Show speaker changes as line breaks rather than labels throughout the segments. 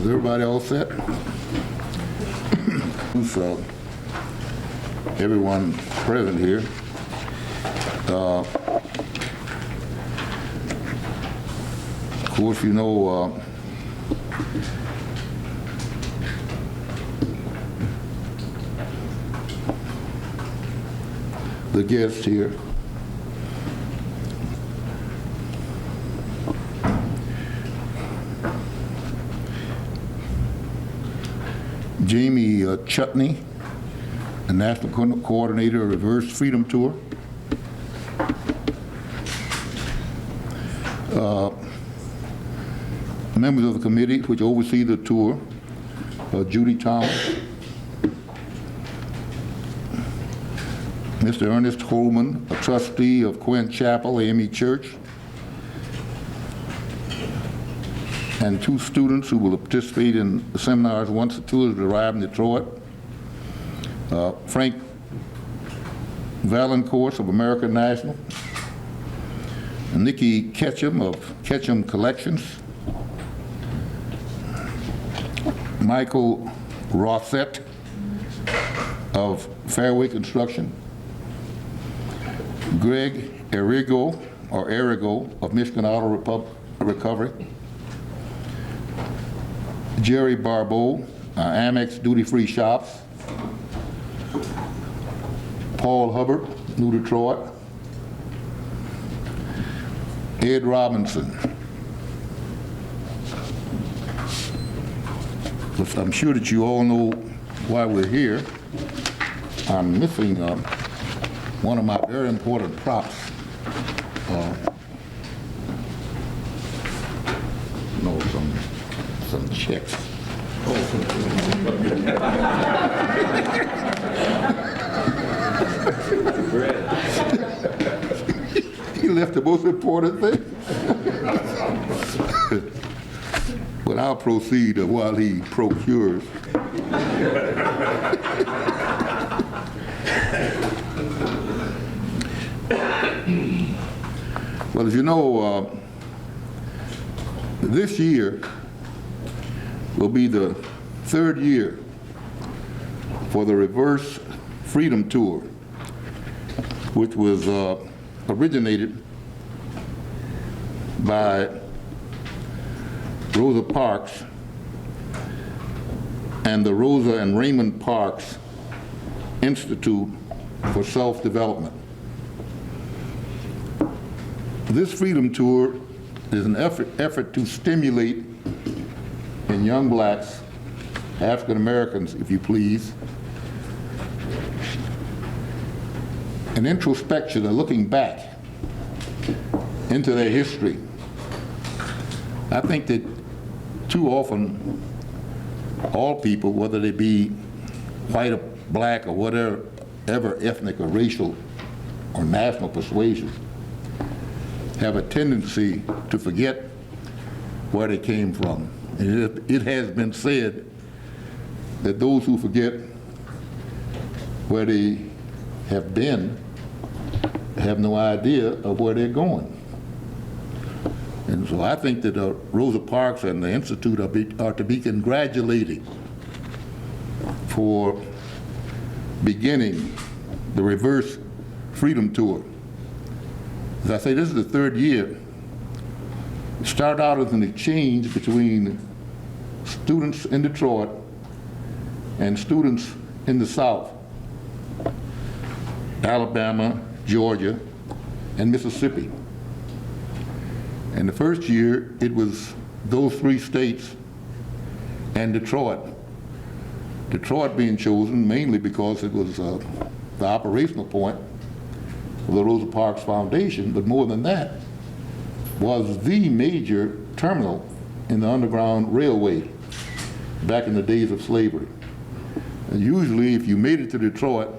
Is everybody all set? So, everyone present here. Of course, you know, the guest here. Jamie Chutney, the National Coordinator of Reverse Freedom Tour. Members of the committee which oversee the tour, Judy Thomas, Mr. Ernest Holman, a trustee of Quinn Chapel, AME Church, and 2 students who will participate in the seminars once the tours arrive in Detroit. Frank Valancourt of American National, Nikki Ketchum of Ketchum Collections, Michael Rossett of Fairway Construction, Greg Arrigo of Michigan Auto Recovery, Jerry Barbeau, Amex Duty Free Shops, Paul Hubbard, New Detroit, Ed Robinson. But I'm sure that you all know why we're here. I'm missing one of my very important props. No, some checks. He left the most important thing. But I'll proceed while he procures. Well, as you know, this year will be the 3rd year for the Reverse Freedom Tour, which was originated by Rosa Parks and the Rosa and Raymond Parks Institute for Self-Development. This Freedom Tour is an effort to stimulate in young blacks, African Americans, if you please, an introspection, a looking back into their history. I think that too often, all people, whether they be white or black or whatever ethnic or racial or national persuasion, have a tendency to forget where they came from. And it has been said that those who forget where they have been have no idea of where they're going. And so I think that Rosa Parks and the Institute are to be congratulated for beginning the Reverse Freedom Tour. As I say, this is the 3rd year. It started out as an exchange between students in Detroit and students in the South, Alabama, Georgia, and Mississippi. And the first year, it was those 3 states and Detroit. Detroit being chosen mainly because it was the operational point of the Rosa Parks Foundation, but more than that, was the major terminal in the Underground Railway back in the days of slavery. And usually, if you made it to Detroit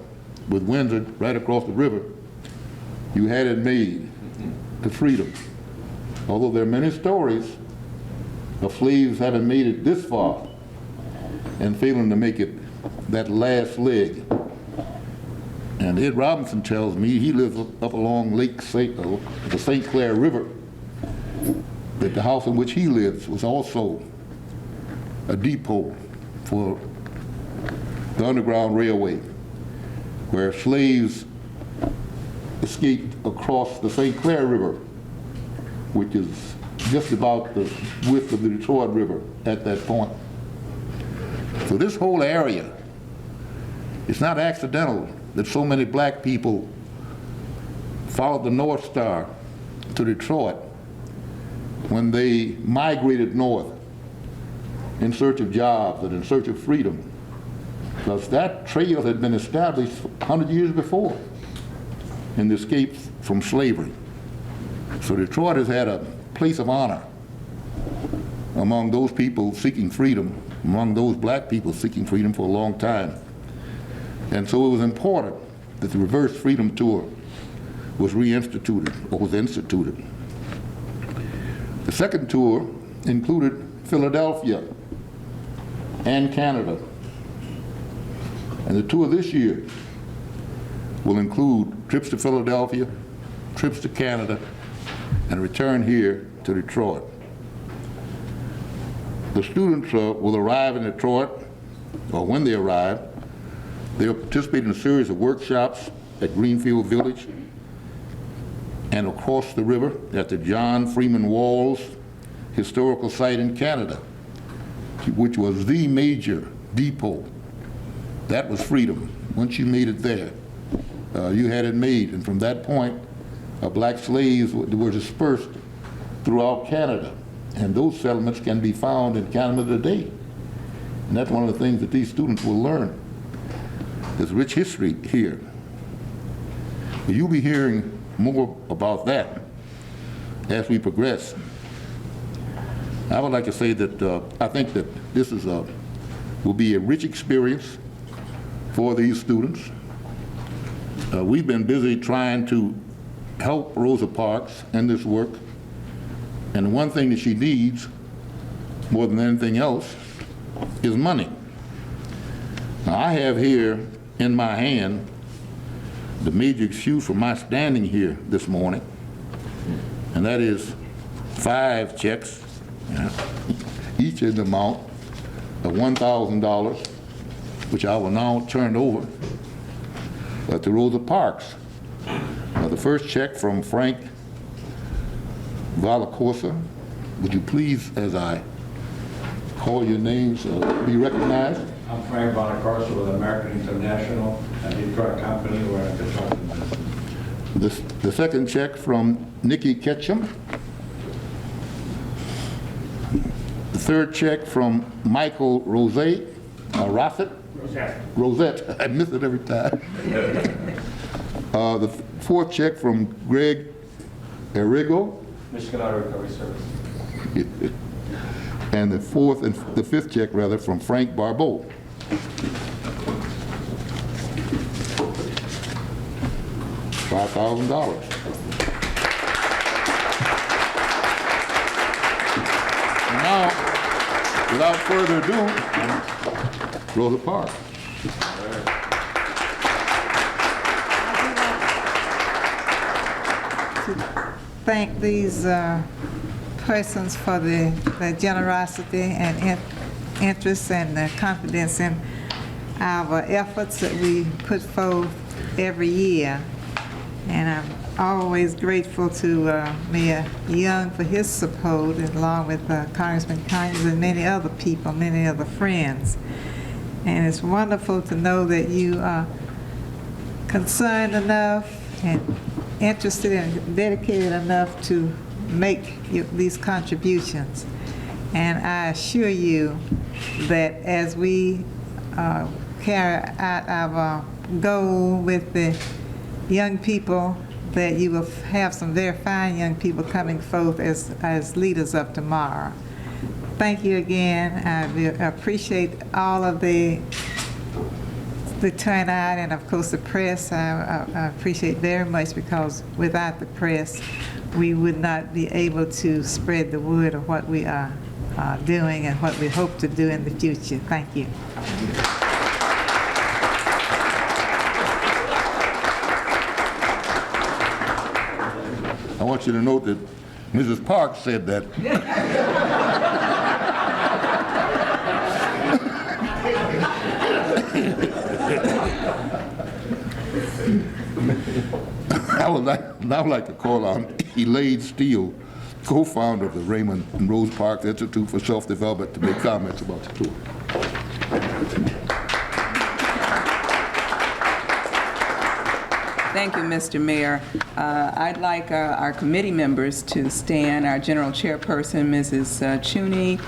with Windsor right across the river, you had it made to freedom. Although there are many stories of slaves having made it this far and failing to make it that last leg. And Ed Robinson tells me, he lives up along the St. Clair River, that the house in which he lives was also a depot for the Underground Railway, where slaves escaped across the St. Clair River, which is just about the width of the Detroit River at that point. So this whole area, it's not accidental that so many black people followed the North Star to Detroit when they migrated north in search of jobs and in search of freedom, because that trail had been established 100 years before in the escape from slavery. So Detroit has had a place of honor among those people seeking freedom, among those black people seeking freedom for a long time. And so it was important that the Reverse Freedom Tour was reinstituted, or was instituted. The second tour included Philadelphia and Canada. And the tour this year will include trips to Philadelphia, trips to Canada, and a return here to Detroit. The students will arrive in Detroit, or when they arrive, they'll participate in a series of workshops at Greenfield Village and across the river at the John Freeman Walls historical site in Canada, which was the major depot. That was freedom. Once you made it there, you had it made. And from that point, black slaves were dispersed throughout Canada. And those settlements can be found in Canada today. And that's one of the things that these students will learn. There's rich history here. But you'll be hearing more about that as we progress. I would like to say that I think that this is will be a rich experience for these students. We've been busy trying to help Rosa Parks in this work. And the one thing that she needs more than anything else is money. Now, I have here in my hand the major excuse for my standing here this morning, and that is 5 checks, each in the amount of $1,000, which I will now turn over to Rosa Parks. The first check from Frank Valacorsa. Would you please, as I call your names, be recognized?
I'm Frank Valacorsa with American International, a Detroit company where I'm construction business.
The second check from Nikki Ketchum. The third check from Michael Rosette. Rosette. I miss it every time. The fourth check from Greg Erigo.
Michigan Auto Recovery Service.
And the fifth check rather from Frank Barbeau. $5,000. Now, without further ado, Rosa Parks.
Thank these persons for the generosity and interest and confidence in our efforts that we put forth every year. And I'm always grateful to Mayor Young for his support, and along with Congressman Conyers and many other people, many other friends. And it's wonderful to know that you are concerned enough and interested and dedicated enough to make these contributions. And I assure you that as we carry out our goal with the young people, that you will have some very fine young people coming forth as leaders of tomorrow. Thank you again. I appreciate all of the turnout, and of course the press. I appreciate very much, because without the press we would not be able to spread the word of what we are doing and what we hope to do in the future. Thank you.
I want you to note that Mrs. Parks said that. I would like to call on Elaine Steel, co-founder of the Raymond and Rosa Parks Institute for Self-Development, to make comments about the tour.
Thank you, Mr. Mayor. I'd like our committee members to stand. Our General Chairperson, Mrs. Chuney,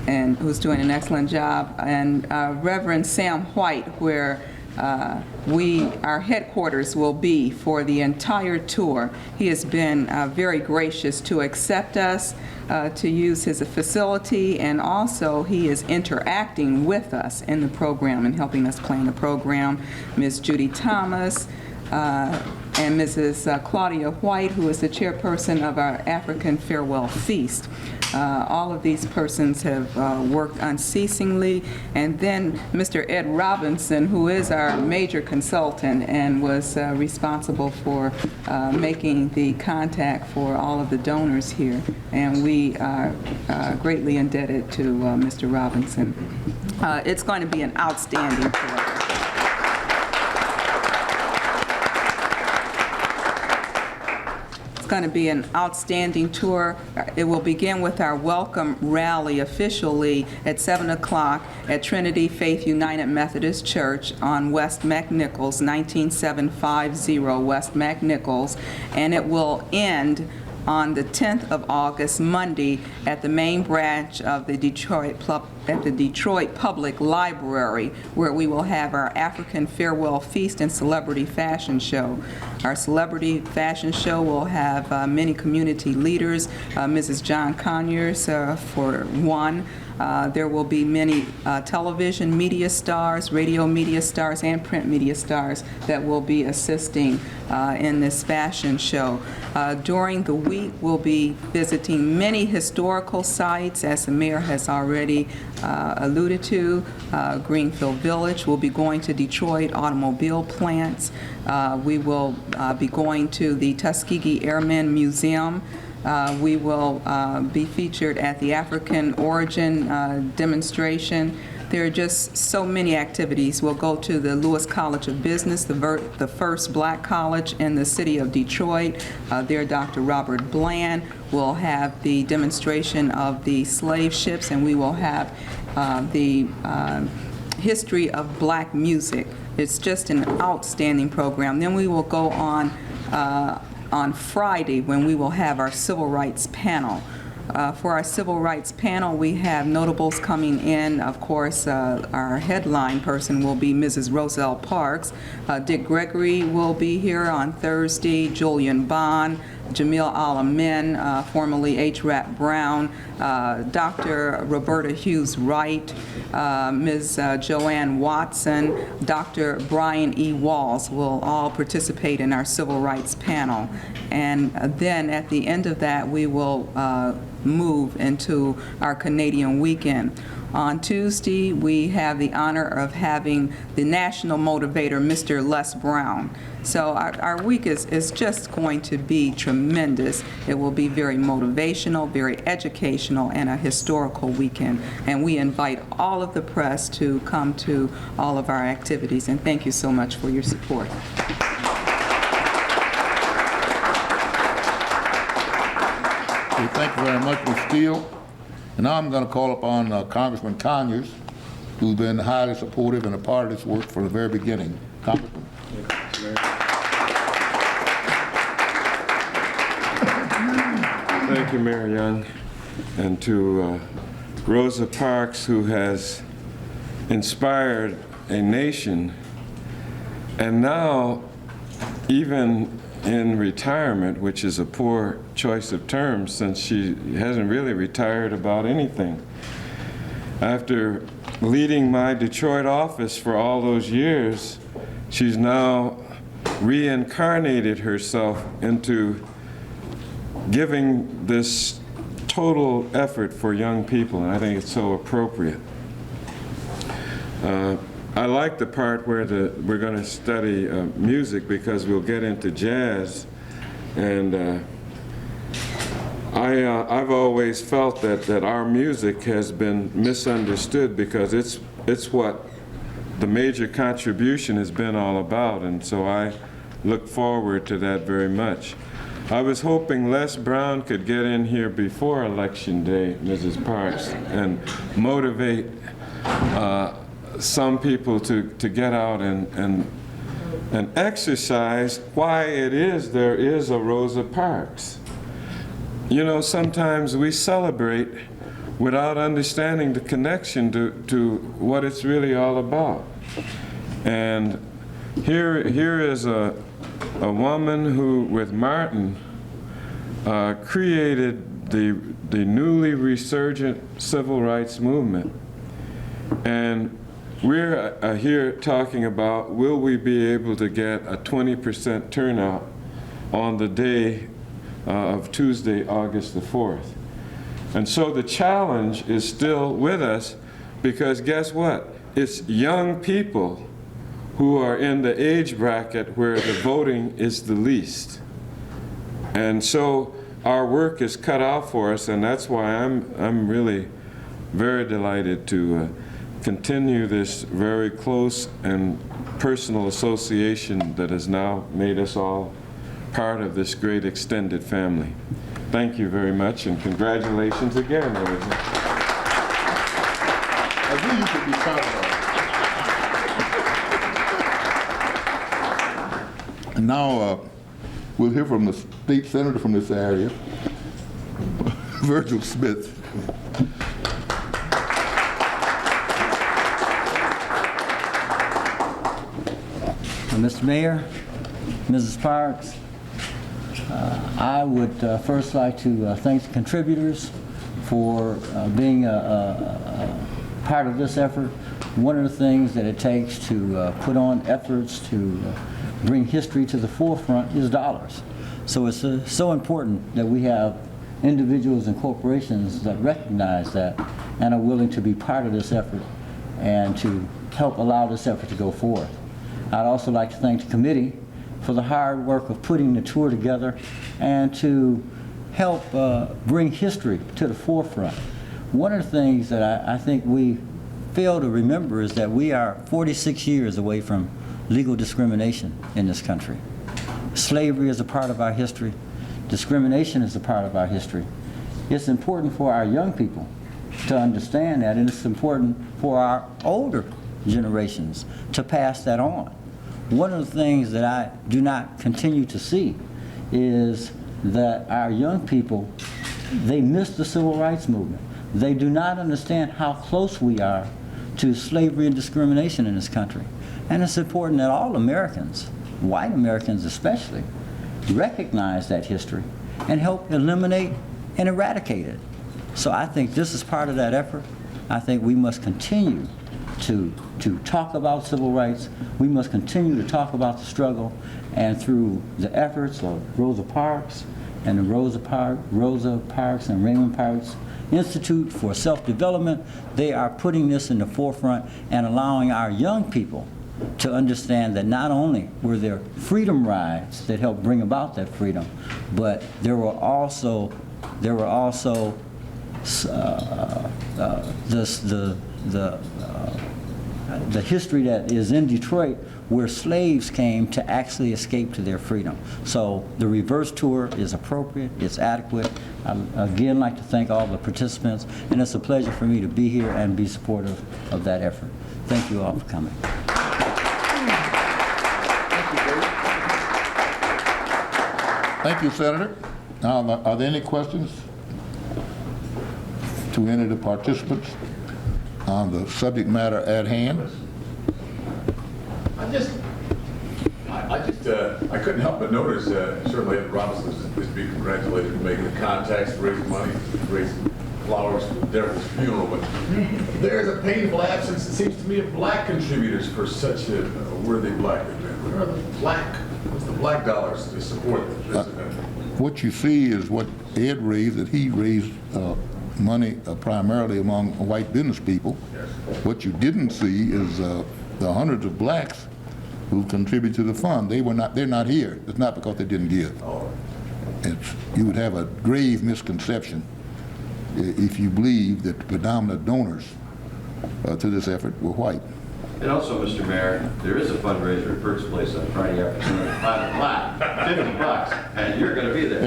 and who's doing an excellent job, and Reverend Sam White, where our headquarters will be for the entire tour. He has been very gracious to accept us, to use his facility, and also he is interacting with us in the program and helping us plan the program. Ms. Judy Thomas, and Mrs. Claudia White, who is the chairperson of our African Farewell Feast. All of these persons have worked unceasingly. And then Mr. Ed Robinson, who is our major consultant and was responsible for making the contact for all of the donors here. And we are greatly indebted to Mr. Robinson. It's going to be an outstanding tour. It's going to be an outstanding tour. It will begin with our welcome rally officially at 7 o'clock at Trinity Faith United Methodist Church on West McNichols, 19750 West McNichols, and it will end on the 10th of August, Monday, at the main branch of the Detroit Public Library, where we will have our African Farewell Feast and Celebrity Fashion Show. Our Celebrity Fashion Show will have many community leaders, Mrs. John Conyers for one. There will be many television media stars, radio media stars, and print media stars that will be assisting in this fashion show. During the week, we'll be visiting many historical sites, as the mayor has already alluded to. Greenfield Village. We'll be going to Detroit automobile plants. We will be going to the Tuskegee Airmen Museum. We will be featured at the African Origin demonstration. There are just so many activities. We'll go to the Lewis College of Business, the first black college in the city of Detroit. There, Dr. Robert Bland will have the demonstration of the slave ships, and we will have the history of black music. It's just an outstanding program. Then we will go on Friday, when we will have our civil rights panel. For our civil rights panel, we have notables coming in. Of course, our headline person will be Mrs. Rosa Parks. Dick Gregory will be here on Thursday. Julian Bond, Jamil Al-Amin, formerly H. Rap Brown, Dr. Roberta Hughes Wright, Ms. Joann Watson, Dr. Bryan E. will all participate in our civil rights panel. And then at the end of that, we will move into our Canadian weekend. On Tuesday, we have the honor of having the national motivator, Mr. Les Brown. So our week is just going to be tremendous. It will be very motivational, very educational, and a historical weekend. And we invite all of the press to come to all of our activities. And thank you so much for your support.
Okay, thank you very much, Ms. Steele. And now I'm going to call upon Congressman Conyers, who's been highly supportive and a part of this work from the very beginning. Congressman.
Thank you, Mayor Young, and to Rosa Parks, who has inspired a nation, and now, even in retirement, which is a poor choice of terms since she hasn't really retired about anything. After leading my Detroit office for all those years, she's now reincarnated herself into giving this total effort for young people, and I think it's so appropriate. I like the part where we're going to study music, because we'll get into jazz, and I've always felt that our music has been misunderstood, because it's what the major contribution has been all about, and so I look forward to that very much. I was hoping Les Brown could get in here before Election Day, Mrs. Parks, and motivate some people to get out and exercise why it is there is a Rosa Parks. You know, sometimes we celebrate without understanding the connection to what it's really all about. And here is a woman who, with Martin, created the newly resurgent civil rights movement. And we're here talking about, will we be able to get a 20% turnout on the day of Tuesday, August the 4th. And so the challenge is still with us, because guess what? It's young people who are in the age bracket where the voting is the least. And so our work is cut out for us, and that's why I'm really very delighted to continue this very close and personal association that has now made us all part of this great extended family. Thank you very much, and congratulations again, Rosa.
I knew you could be proud of it. And now we'll hear from the state senator from this area, Virgil Smith.
Mr. Mayor, Mrs. Parks, I would first like to thank the contributors for being a part of this effort. One of the things that it takes to put on efforts to bring history to the forefront is dollars. So it's so important that we have individuals and corporations that recognize that and are willing to be part of this effort and to help allow this effort to go forth. I'd also like to thank the committee for the hard work of putting the tour together and to help bring history to the forefront. One of the things that I think we fail to remember is that we are 46 years away from legal discrimination in this country. Slavery is a part of our history. Discrimination is a part of our history. It's important for our young people to understand that, and it's important for our older generations to pass that on. One of the things that I do not continue to see is that our young people, they miss the civil rights movement. They do not understand how close we are to slavery and discrimination in this country. And it's important that all Americans, white Americans especially, recognize that history and help eliminate and eradicate it. So I think this is part of that effort. I think we must continue to talk about civil rights. We must continue to talk about the struggle, and through the efforts of Rosa Parks and the Rosa Parks and Raymond Parks Institute for Self-Development, they are putting this in the forefront and allowing our young people to understand that not only were there freedom rides that helped bring about that freedom, but there were also the history that is in Detroit where slaves came to actually escape to their freedom. So the reverse tour is appropriate, it's adequate. I'd again like to thank all the participants, and it's a pleasure for me to be here and be supportive of that effort. Thank you all for coming.
Thank you, Senator. Now, are there any questions to any of the participants on the subject matter at hand?
I couldn't help but notice, certainly Ed Robinson is to be congratulated for making the contacts, raising money, raising flowers for Daryl's funeral, but there's a painful absence, it seems to me, of black contributors for such a worthy black event. Where are what's the black dollars to support this event?
What you see is what Ed raised, that he raised money primarily among white business people.
Yes.
What you didn't see is the hundreds of blacks who contribute to the fund. They're not here. It's not because they didn't give.
Oh.
You would have a grave misconception if you believe that the predominant donors to this effort were white.
And also, Mr. Mayor, there is a fundraiser at Perks Place on Friday afternoon at 5 o'clock, $50, and you're going to be there.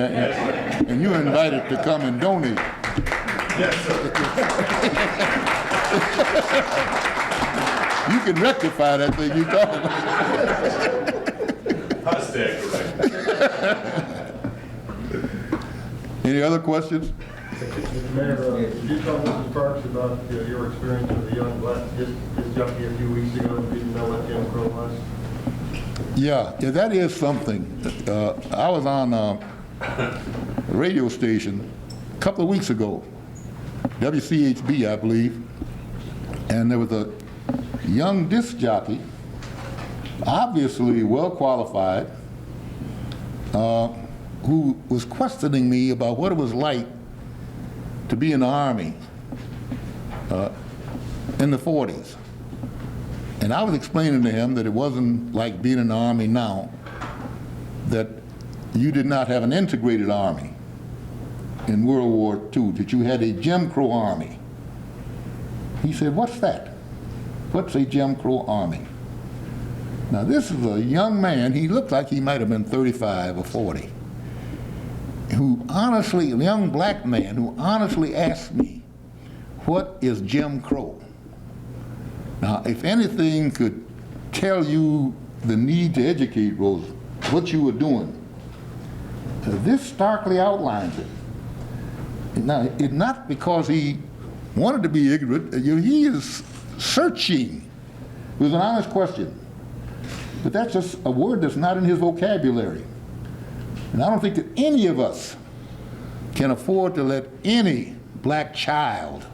And you're invited to come and donate.
Yes, sir.
You can rectify that thing you talk about.
I stand corrected.
Any other questions?
Mr. Mayor, did you tell Mrs. Parks about your experience with the young black disc jockey a few weeks ago and didn't know what Jim Crow was?
Yeah, that is something. I was on a radio station a couple of weeks ago, WCHB, I believe, and there was a young disc jockey, obviously well qualified, who was questioning me about what it was like to be in the Army in the 40s. And I was explaining to him that it wasn't like being in the Army now, that you did not have an integrated Army in World War II, that you had a Jim Crow Army. He said, "What's that? What's a Jim Crow Army?" Now this is a young man, he looked like he might have been 35 or 40, who honestly, a young black man who honestly asked me, "What is Jim Crow?" Now, if anything could tell you the need to educate, Rosa, what you were doing, this starkly outlines it. Now, it's not because he wanted to be ignorant, he is searching. It was an honest question. But that's just a word that's not in his vocabulary. And I don't think that any of us can afford to let any black child,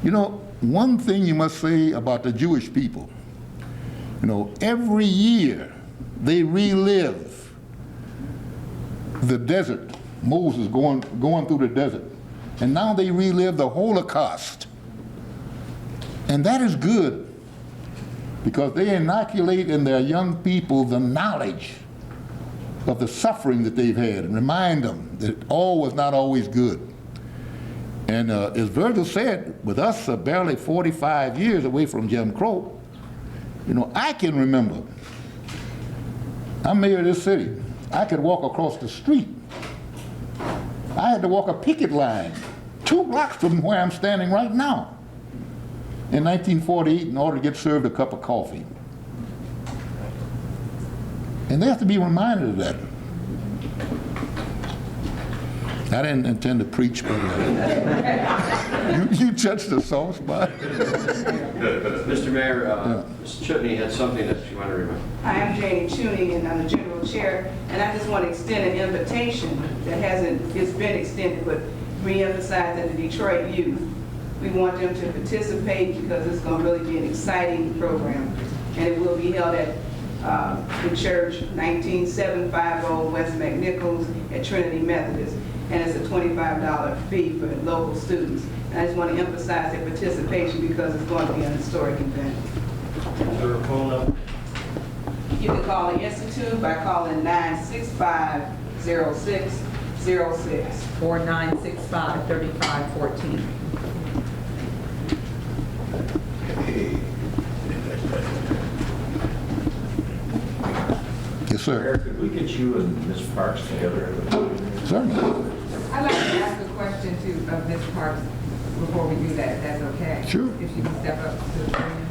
you know, one thing you must say about the Jewish people, you know, every year they relive the desert, Moses going through the desert, and now they relive the Holocaust. And that is good, because they inoculate in their young people the knowledge of the suffering that they've had and remind them that all was not always good. And as Virgil said, with us barely 45 years away from Jim Crow, you know, I can remember, I'm mayor of this city, I could walk across the street. I had to walk a picket line 2 blocks from where I'm standing right now in 1948 in order to get served a cup of coffee. And they have to be reminded of that. I didn't intend to preach, but you touched the soft spot.
Mr. Mayor, Ms. Chutney had something that she wanted to remember.
Hi, I'm Janie Chuney, and I'm the general chair, and I just want to extend an invitation that it's been extended, but re-emphasize that the Detroit youth, we want them to participate because it's going to really be an exciting program, and it will be held at the church, 19750 West McNichols at Trinity Methodist, and it's a $25 fee for local students. And I just want to emphasize their participation because it's going to be an historic event.
Is there a phone number?
You can call the Institute by calling 965-0606 or 965-3514.
Yes, sir.
Mayor, could we get you and Ms. Parks together at the podium?
Certainly.
I'd like to ask a question to Ms. Parks before we do that, if that's okay?
Sure.
If she can step up to the podium.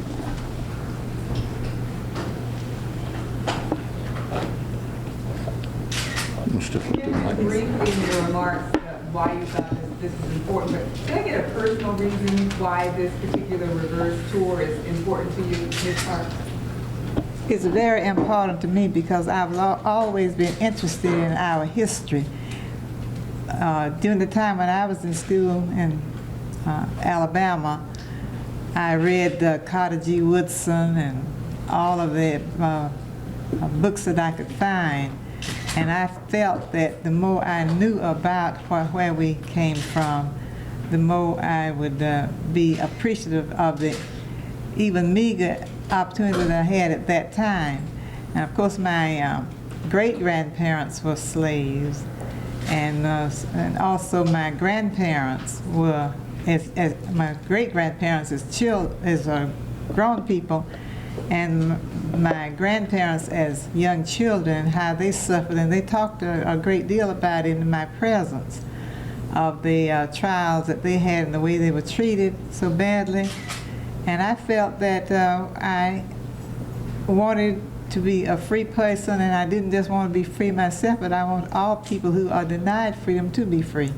Briefly in your remarks, why you thought this was important, but can I get a personal reason why this particular reverse tour is important to you, Ms. Parks?
It's very important to me because I've always been interested in our history. During the time when I was in school in Alabama, I read Carter G. Woodson and all of the books that I could find, and I felt that the more I knew about where we came from, the more I would be appreciative of the even meager opportunity that I had at that time. And of course my great-grandparents were slaves, and also my grandparents were, as my great-grandparents as grown people, and my grandparents as young children, how they suffered, and they talked a great deal about it in my presence, of the trials that they had and the way they were treated so badly. And I felt that I wanted to be a free person, and I didn't just want to be free myself, but I want all people who are denied freedom to be free.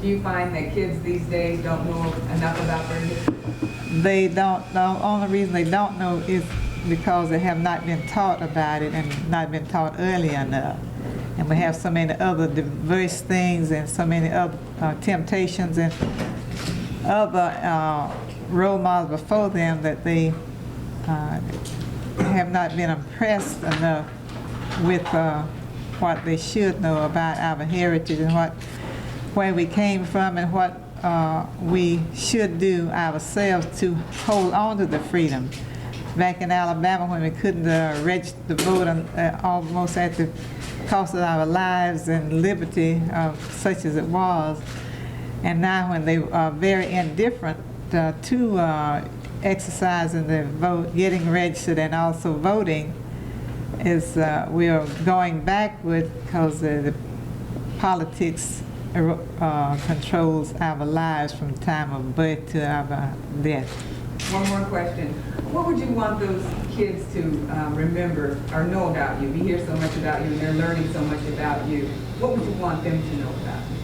Do you find that kids these days don't know enough about their history?
They don't. The only reason they don't know is because they have not been taught about it and not been taught early enough. And we have so many other diverse things and so many other temptations and other role models before them that they have not been impressed enough with what they should know about our heritage and where we came from and what we should do ourselves to hold on to the freedom. Back in Alabama, when we couldn't register to vote almost at the cost of our lives and liberty, such as it was, and now when they are very indifferent to exercising the vote, getting registered, and also voting, is we are going backward because the politics controls our lives from the time of birth to our death.
One more question. What would you want those kids to remember or know about you? We hear so much about you and they're learning so much about you. What would you want them to know about you?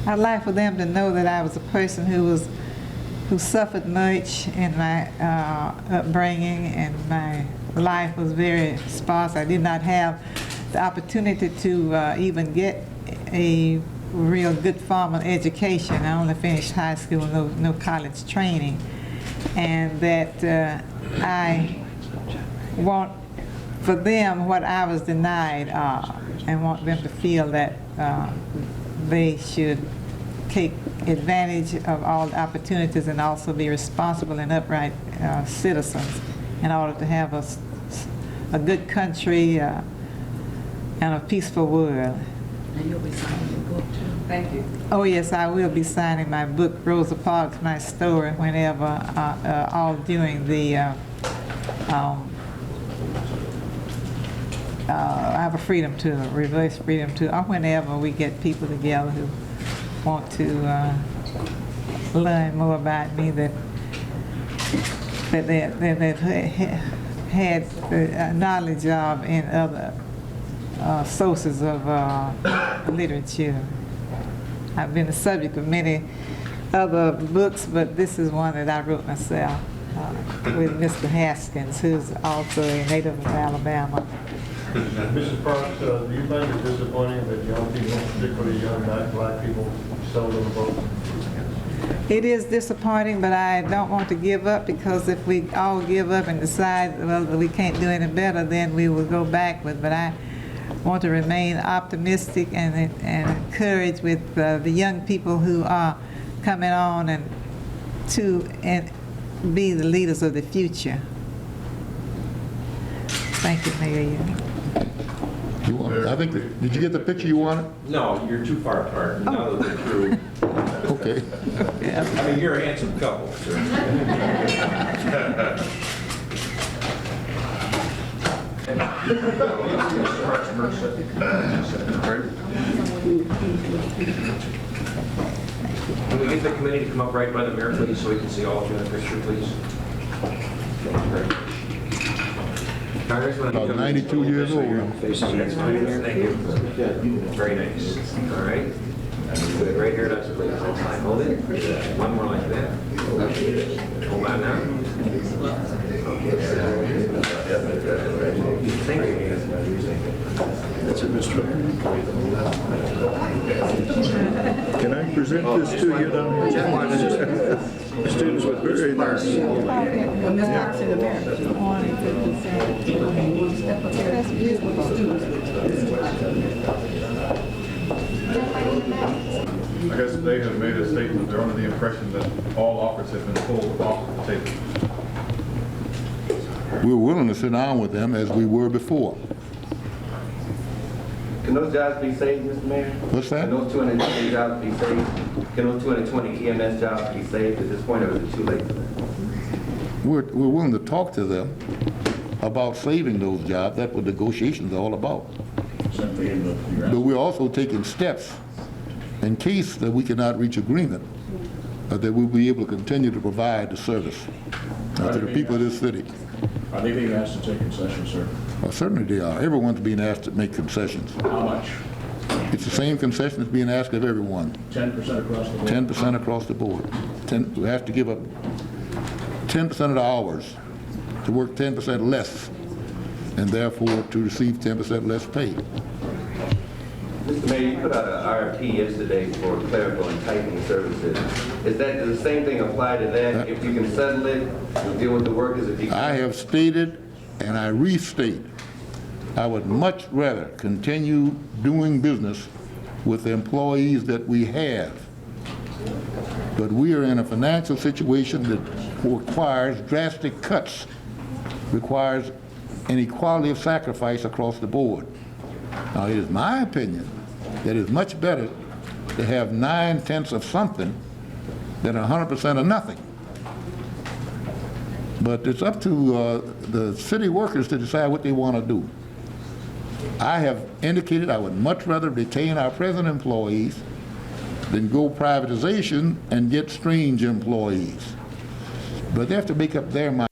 I'd like for them to know that I was a person who suffered much in my upbringing, and my life was very sparse. I did not have the opportunity to even get a real good formal education. I only finished high school, no college training. And that I want for them what I was denied and want them to feel that they should take advantage of all the opportunities and also be responsible and upright citizens in order to have a good country and a peaceful world.
And you'll be signing your book too.
Thank you.
Oh yes, I will be signing my book, Rosa Parks, My Story, whenever, all during the, I have a freedom to, reverse freedom to, or whenever we get people together who want to learn more about me, that they've had knowledge of in other sources of literature. I've been the subject of many other books, but this is one that I wrote myself with Mr. Haskins, who's also a native of Alabama.
Mrs. Parks, do you find it disappointing that young people, particularly young black people, seldom vote?
It is disappointing, but I don't want to give up, because if we all give up and decide, well, we can't do any better, then we will go backward. But I want to remain optimistic and encouraged with the young people who are coming on and be the leaders of the future. Thank you, Mayor.
You want, I think, did you get the picture you wanted?
No, you're too far apart. Now that they're through.
Okay.
I mean, you're a handsome couple, sir. Can we get the committee to come up right by the mayor, please, so we can see all of you in the picture, please?
About 92 years old now.
That's fine. Thank you. Very nice. All right. Right here, that's please. That's fine. Hold it. One more like that. Hold on now. Thank you.
That's it, Mr. Can I present this to you now? Students with very nice.
I guess they have made a statement, they're under the impression that all offers have been pulled off the table.
We're willing to sit down with them as we were before.
Can those jobs be saved, Mr. Mayor?
What's that?
Can those 220 jobs be saved? Can those 220 EMS jobs be saved at this point, or is it too late for that?
we're willing to talk to them about saving those jobs. That's what negotiations are all about. But we're also taking steps in case that we cannot reach agreement, that we'll be able to continue to provide the service to the people of this city.
Are they being asked to take concessions, sir?
Well, certainly they are. Everyone's being asked to make concessions.
How much?
It's the same concession that's being asked of everyone.
10% across the board?
10% across the board. We have to give up 10% of the hours to work 10% less, and therefore to receive 10% less pay.
Mr. Mayor, you put out an RFP yesterday for clerical and typing services. Does the same thing apply to that? If you can settle it, you'll deal with the workers if you can?
I have stated, and I restate, I would much rather continue doing business with the employees that we have. But we are in a financial situation that requires drastic cuts, requires an equality of sacrifice across the board. Now, it is my opinion that it's much better to have 9/10 of something than 100% of nothing. But it's up to the city workers to decide what they want to do. I have indicated I would much rather retain our present employees than go privatization and get strange employees. But they have to make up their mind.